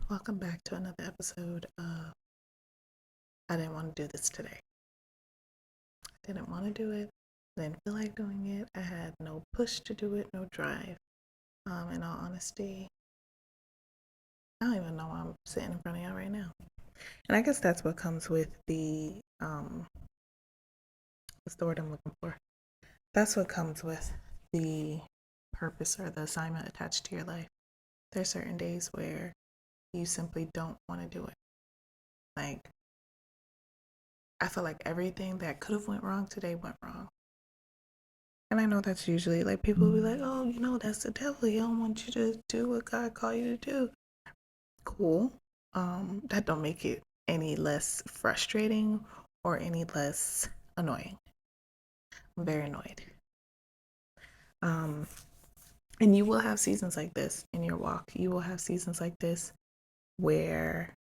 Welcome back to another episode of I didn't want to do this today. I didn't want to do it. I didn't feel like doing it. I had no push to do it, no drive. In all honesty, I don't even know why I'm sitting in front of y'all right now. And I guess that's what comes with what's the word I'm looking for? That's what comes with the purpose or the assignment attached to your life. There's certain days where you simply don't want to do it. Like, I feel like everything that could have went wrong today went wrong. And I know that's usually like people will be like, oh, that's the devil. He don't want you to do what God called you to do. Cool. That don't make it any less frustrating or any less annoying. I'm very annoyed. Um, and you will have seasons like this in your walk. You will have seasons like this where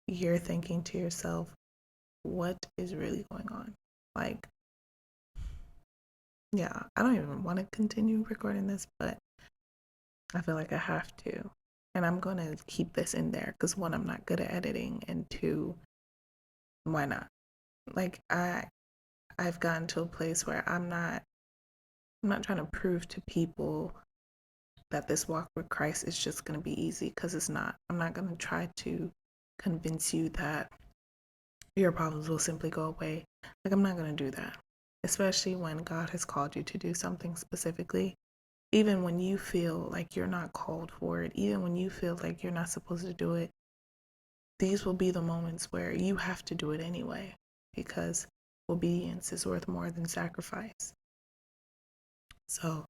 you're thinking to yourself, what is really going on? Like, yeah, I don't even want to continue recording this, but I feel like I have to. And I'm going to keep this in there because one, I'm not good at editing, and two, why not? Like I've gotten to a place where I'm not trying to prove to people that this walk with Christ is just going to be easy, because it's not. I'm not going to try to convince you that your problems will simply go away. Like, I'm not going to do that. Especially when God has called you to do something specifically. Even when you feel like you're not called for it, even when you feel like you're not supposed to do it, these will be the moments where you have to do it anyway, because obedience is worth more than sacrifice. So,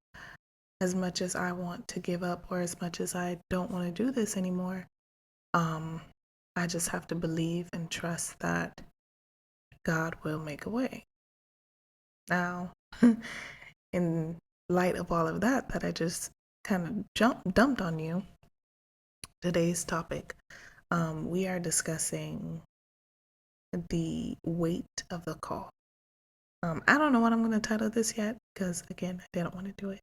as much as I want to give up, or as much as I don't want to do this anymore, um, I just have to believe and trust that God will make a way. Now, in light of all of that I just kind of dumped on you, today's topic, we are discussing the weight of the call. I don't know what I'm going to title this yet, because again, I didn't want to do it.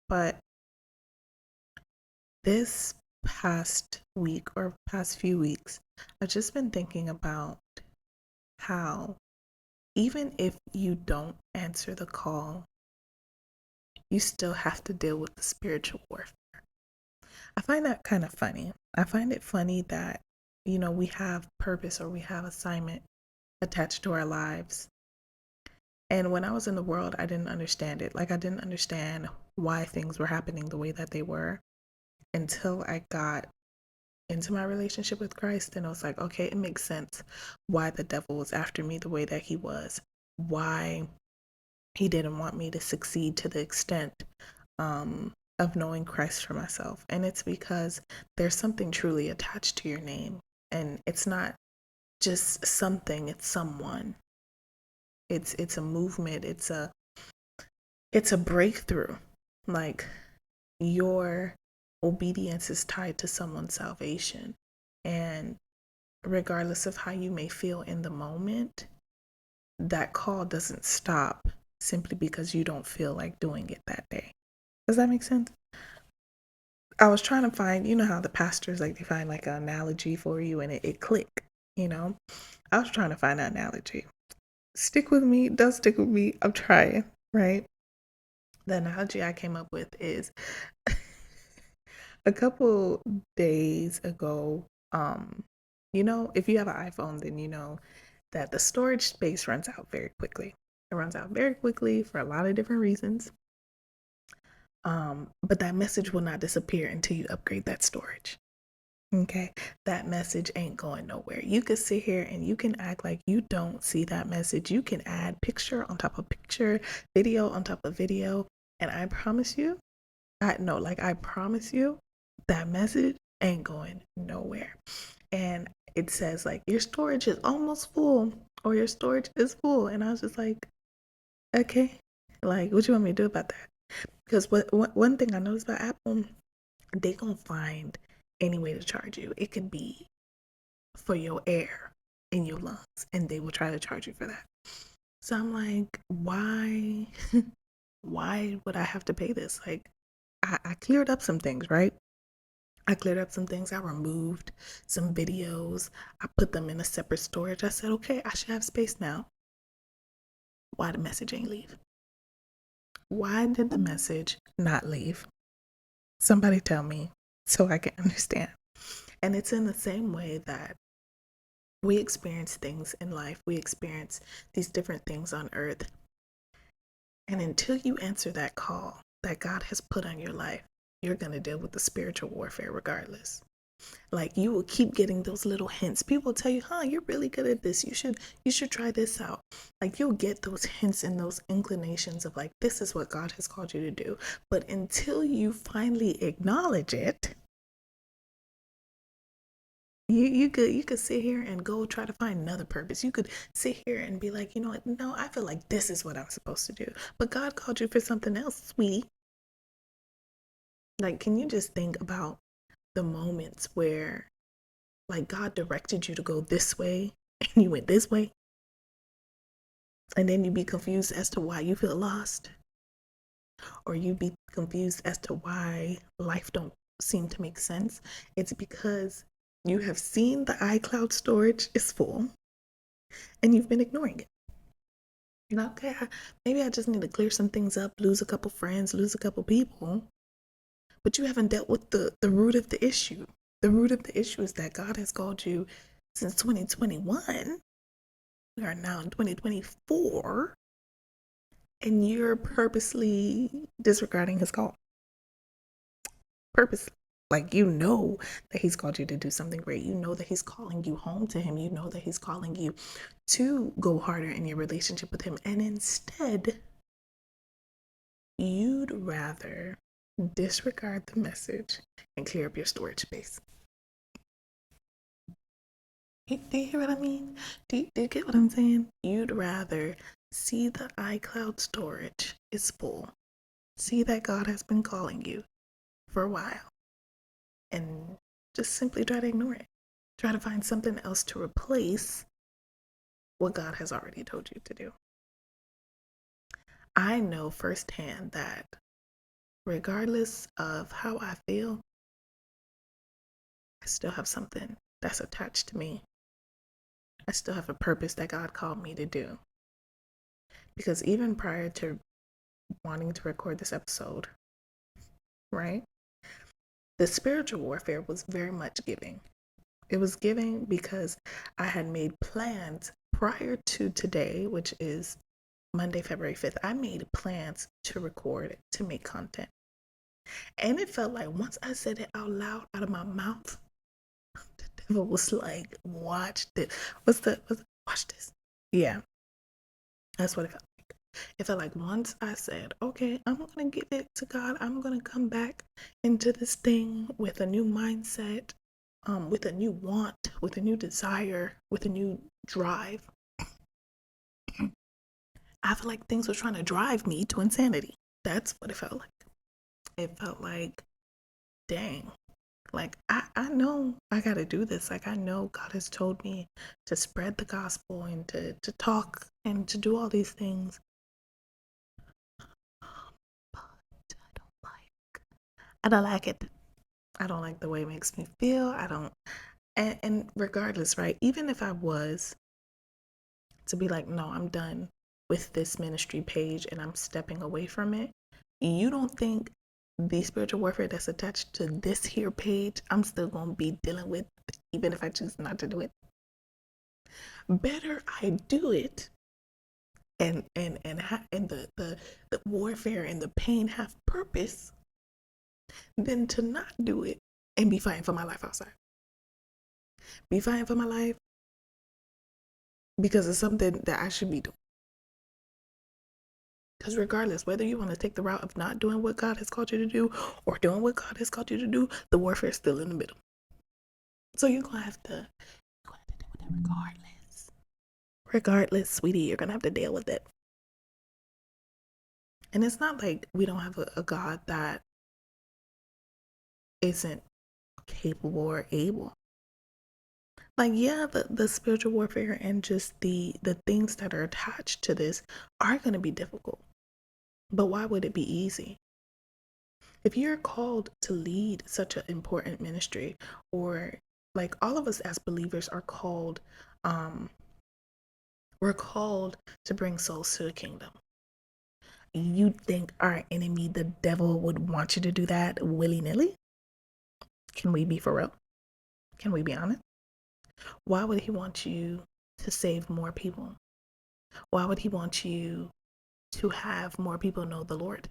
But this past week or past few weeks, I've just been thinking about how even if you don't answer the call, you still have to deal with the spiritual warfare. I find that kind of funny. I find it funny that, we have purpose or we have assignment attached to our lives. And when I was in the world, I didn't understand it. Like, I didn't understand why things were happening the way that they were until I got into my relationship with Christ. And I was like, okay, it makes sense why the devil was after me the way that he was, why he didn't want me to succeed to the extent of knowing Christ for myself. And it's because there's something truly attached to your name. And it's not just something, it's someone. It's a movement, it's a breakthrough. Like, your obedience is tied to someone's salvation. And regardless of how you may feel in the moment, that call doesn't stop simply because you don't feel like doing it that day. Does that make sense? I was trying to find, how the pastors, like, they find like an analogy for you and it click, you know? I was trying to find that analogy. Stick with me, does stick with me. I'm trying, right? The analogy I came up with is a couple days ago, if you have an iPhone, then you know that the storage space runs out very quickly. It runs out very quickly for a lot of different reasons. But that message will not disappear until you upgrade that storage. Okay, that message ain't going nowhere. You could sit here and you can act like you don't see that message. You can add picture on top of picture, video on top of video, and I promise you, I promise you, that message ain't going nowhere. And it says like your storage is almost full or your storage is full, and I was just like, okay, like, what you want me to do about that? Because one thing I noticed about Apple, they gonna find any way to charge you. It could be for your air in your lungs, and they will try to charge you for that. So I'm like, why? Why would I have to pay this? Like, I cleared up some things, right? I cleared up some things. I removed some videos. I put them in a separate storage. I said, okay, I should have space now. Why the message ain't leave? Why did the message not leave? Somebody tell me so I can understand. And it's in the same way that we experience things in life. We experience these different things on earth. And until you answer that call that God has put on your life, you're going to deal with the spiritual warfare regardless. Like, you will keep getting those little hints. People tell you, you're really good at this. You should try this out. Like, you'll get those hints and those inclinations of like, this is what God has called you to do. But until you finally acknowledge it, you could sit here and go try to find another purpose. You could sit here and be like, you know what? No, I feel like this is what I'm supposed to do. But God called you for something else, sweetie. Like, can you just think about the moments where like God directed you to go this way and you went this way, and then you be confused as to why you feel lost, or you be confused as to why life don't seem to make sense? It's because you have seen the iCloud storage is full and you've been ignoring it. You're like, okay, maybe I just need to clear some things up, lose a couple friends, lose a couple people. But you haven't dealt with the root of the issue. The root of the issue is that God has called you since 2021. We are now in 2024, and you're purposely disregarding his call. Purposely. Like, you know that he's called you to do something great. You know that he's calling you home to him. You know that he's calling you to go harder in your relationship with him. And instead, you'd rather disregard the message and clear up your storage space. Do you hear what I mean? Do you get what I'm saying? You'd rather see the iCloud storage is full, see that God has been calling you for a while, and just simply try to ignore it. Try to find something else to replace what God has already told you to do. I know firsthand that regardless of how I feel, I still have something that's attached to me. I still have a purpose that God called me to do. Because even prior to wanting to record this episode, right? The spiritual warfare was very much giving. It was giving because I had made plans prior to today, which is Monday, February 5th. I made plans to record, to make content. And it felt like once I said it out loud out of my mouth, the devil was like, watch this. Watch this. Yeah, that's what it felt. It felt like once I said, okay, I'm going to give it to God, I'm going to come back into this thing with a new mindset, with a new want, with a new desire, with a new drive. I feel like things were trying to drive me to insanity. That's what it felt like. It felt like, dang, like I know I got to do this. Like, I know God has told me to spread the gospel and to talk and to do all these things. I don't like it. I don't like the way it makes me feel. I don't, and regardless, right? Even if I was to be like, no, I'm done with this ministry page and I'm stepping away from it, you don't think the spiritual warfare that's attached to this here page, I'm still going to be dealing with, even if I choose not to do it? Better I do it and the warfare and the pain have purpose than to not do it and be fighting for my life outside. Be fighting for my life because it's something that I should be doing. Because regardless, whether you want to take the route of not doing what God has called you to do or doing what God has called you to do, the warfare is still in the middle. So you're going to have to deal with it regardless. Regardless, sweetie, you're going to have to deal with it. And it's not like we don't have a God that isn't capable or able. Like, yeah, the spiritual warfare and just the things that are attached to this are going to be difficult. But why would it be easy? If you're called to lead such an important ministry, or like all of us as believers are called, um, we're called to bring souls to the kingdom. You think our enemy, the devil, would want you to do that willy nilly? Can we be for real? Can we be honest? Why would he want you to save more people? Why would he want you to have more people know the Lord?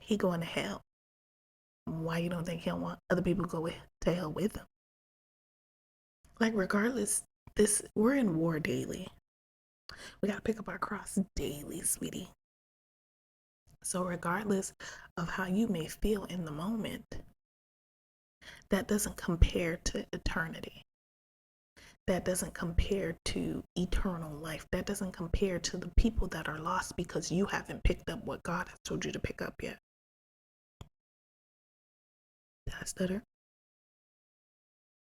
He going to hell. Why you don't think he'll want other people to go to hell with him? Like regardless, this we're in war daily. We gotta pick up our cross daily, sweetie. So regardless of how you may feel in the moment, that doesn't compare to eternity. That doesn't compare to eternal life. That doesn't compare to the people that are lost because you haven't picked up what God has told you to pick up yet. Did I stutter?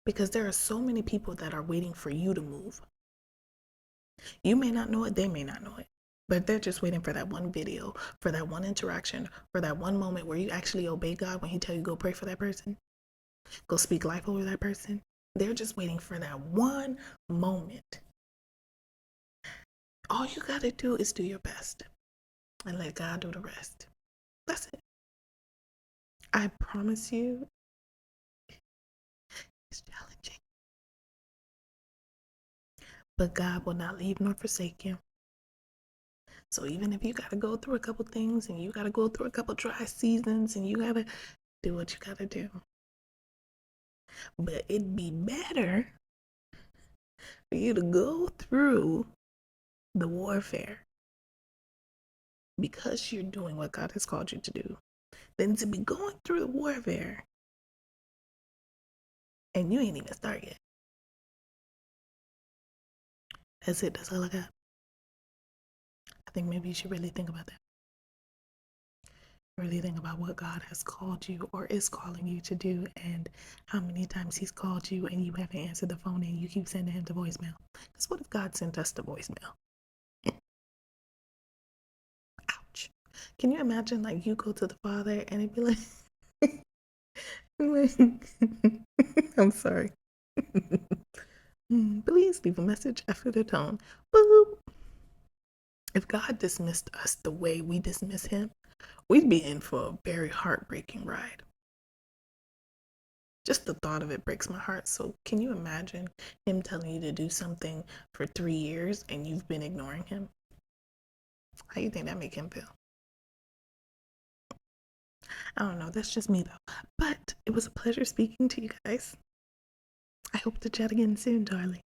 Because there are so many people that are waiting for you to move. You may not know it, they may not know it, but they're just waiting for that one video, for that one interaction, for that one moment where you actually obey God when he tell you go pray for that person, go speak life over that person. They're just waiting for that one moment. All you got to do is do your best and let God do the rest. That's it. I promise you, it's challenging. But God will not leave nor forsake you. So even if you got to go through a couple things and you got to go through a couple dry seasons and you got to do what you got to do. But it'd be better for you to go through the warfare because you're doing what God has called you to do than to be going through the warfare and you ain't even started yet. That's it. That's all I got. I think maybe you should really think about that. Really think about what God has called you or is calling you to do and how many times he's called you and you haven't answered the phone and you keep sending him to voicemail. Because what if God sent us to voicemail? Ouch. Can you imagine like you go to the Father and it'd be like, I'm sorry. Please leave a message after the tone. Boop. If God dismissed us the way we dismiss him, we'd be in for a very heartbreaking ride. Just the thought of it breaks my heart. So can you imagine him telling you to do something for 3 years and you've been ignoring him? How do you think that make him feel? I don't know. That's just me though. But it was a pleasure speaking to you guys. I hope to chat again soon, darling.